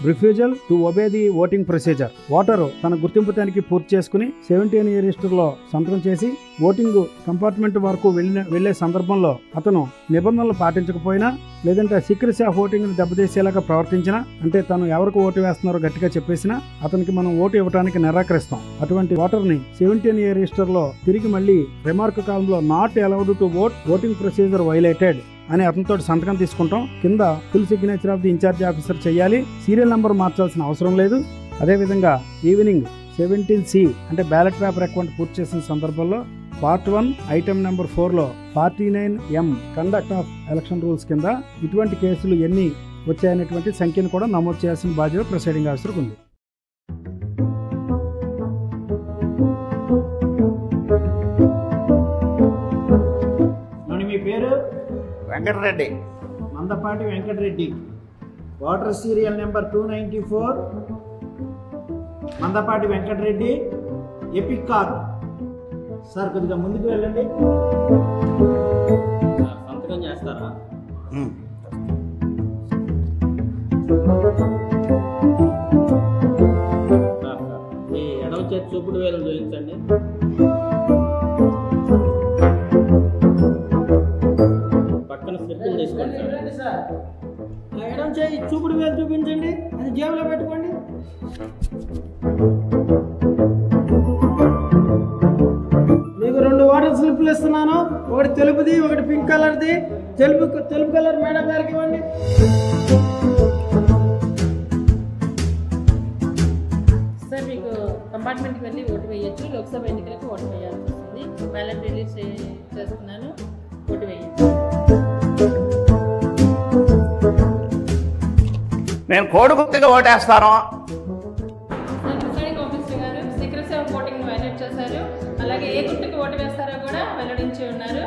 Refusal to obey the voting procedure. Voter తన గుర్తింపు తనిఖీ పూర్తి చేసుకుని 17 ఇయర్ రిజిస్టర్లో సంతకం చేసి ఓటింగ్ కంపార్ట్మెంట్ వరకు వెళ్లే సందర్భంలో అతను నిబంధనలు పాటించకపోయినా, లేదంటే సీక్రెసీ ఆఫ్ ఓటింగ్ ని దెబ్బతీసేలాగా ప్రవర్తించినా, అంటే తను ఎవరికి ఓటు వేస్తున్నారో గట్టిగా చెప్పేసినా అతనికి మనం ఓటు ఇవ్వడానికి నిరాకరిస్తాం. అటువంటి ఓటర్ని 17 ఇయర్ రిజిస్టర్లో తిరిగి మళ్ళీ రిమార్క్ కాలంలో not allowed to voting procedure violated అని అతనితో సంతకం తీసుకుంటాం. కింద full signature of the incharge officer చేయాలి. సీరియల్ నెంబర్ మార్చాల్సిన అవసరం లేదు. అదేవిధంగా ఈవినింగ్ 17C అంటే బ్యాలెట్ పేపర్ అకౌంట్ పూర్తి చేసిన సందర్భంలో పార్ట్ 1 ఐటమ్ నెంబర్ 4లో 49M conduct of election rules కింద ఇటువంటి కేసులు ఎన్ని వచ్చాయనేటువంటి సంఖ్యను కూడా నమోదు చేయాల్సిన బాధ్యత ప్రిసైడింగ్ ఆఫీసర్కు ఉంది. మీ పేరు? వెంకటరెడ్డి. మందపాటి వెంకటరెడ్డి. వాటర్ సీరియల్ నెంబర్ 294 మందపాటి వెంకటరెడ్డి. Epic car. సార్ కొద్దిగా ముందుకు వెళ్ళండి. సంతకం చేస్తారా? మీ ఎడవ చేతి చూపుడు వేలు చూపించండి. పక్కన స్లిప్పులు తీసుకోండి సార్. ఎడవ చేయి చూపుడు వేలు చూపించండి, అది జేబులో పెట్టుకోండి. మీకు 2 వాటర్ స్లిప్లు ఇస్తున్నాను. ఒకటి తెలుపుది, ఒకటి పింక్ కలర్ది. తెలుపు కలర్ మేడం గారికి ఇవ్వండి. సార్ మీకు కంపార్ట్మెంట్కి వెళ్ళి ఓటు వేయచ్చు. లోక్సభ ఎన్నికలకు ఓటు వేయాల్సి వస్తుంది. బ్యాలెట్ రిలీజ్ చేస్తున్నాను, ఓటు వేయండి. నేను కోడిగుత్తిగా ఓటేస్తాను. ప్రిసైడింగ్ ఆఫీసర్ గారు సీక్రెసీ ఆఫ్ ఓటింగ్ వైలేట్ చేశారు. అలాగే ఏ గుర్తుకు ఓటు వేస్తారో కూడా వెల్లడించి ఉన్నారు.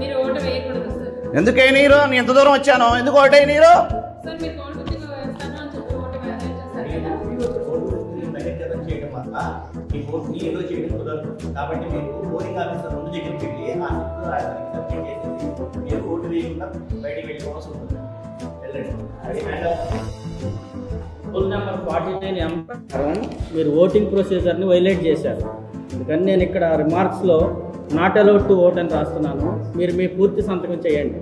మీరు ఓటు వేయకూడదు సార్. ఎందుకే నీరు? నేను ఎంత దూరం వచ్చాను, ఎందుకు ఓటే నీరు? సార్ మీరు కోడి గుర్తుకు వేస్తాను అని చెప్పి ఓటు వైలేట్ చేశారు కదా. కాబట్టి మీరు పోలింగ్ ఆఫీసర్ ముందు దగ్గరికి వెళ్ళి ఆ సబ్మిట్ చేసేసి మీరు ఓటు వేయకుండా బయటికి వెళ్ళిపోవాల్సి ఉంటుంది. రూల్ నెంబర్ 49M మీరు ఓటింగ్ ప్రొసీజర్ని వైలేట్ చేశారు. అందుకని నేను ఇక్కడ రిమార్క్స్లో నాట్ అలౌడ్ టు ఓట్ అని రాస్తున్నాను. మీరు మీ పూర్తి సంతకం చేయండి.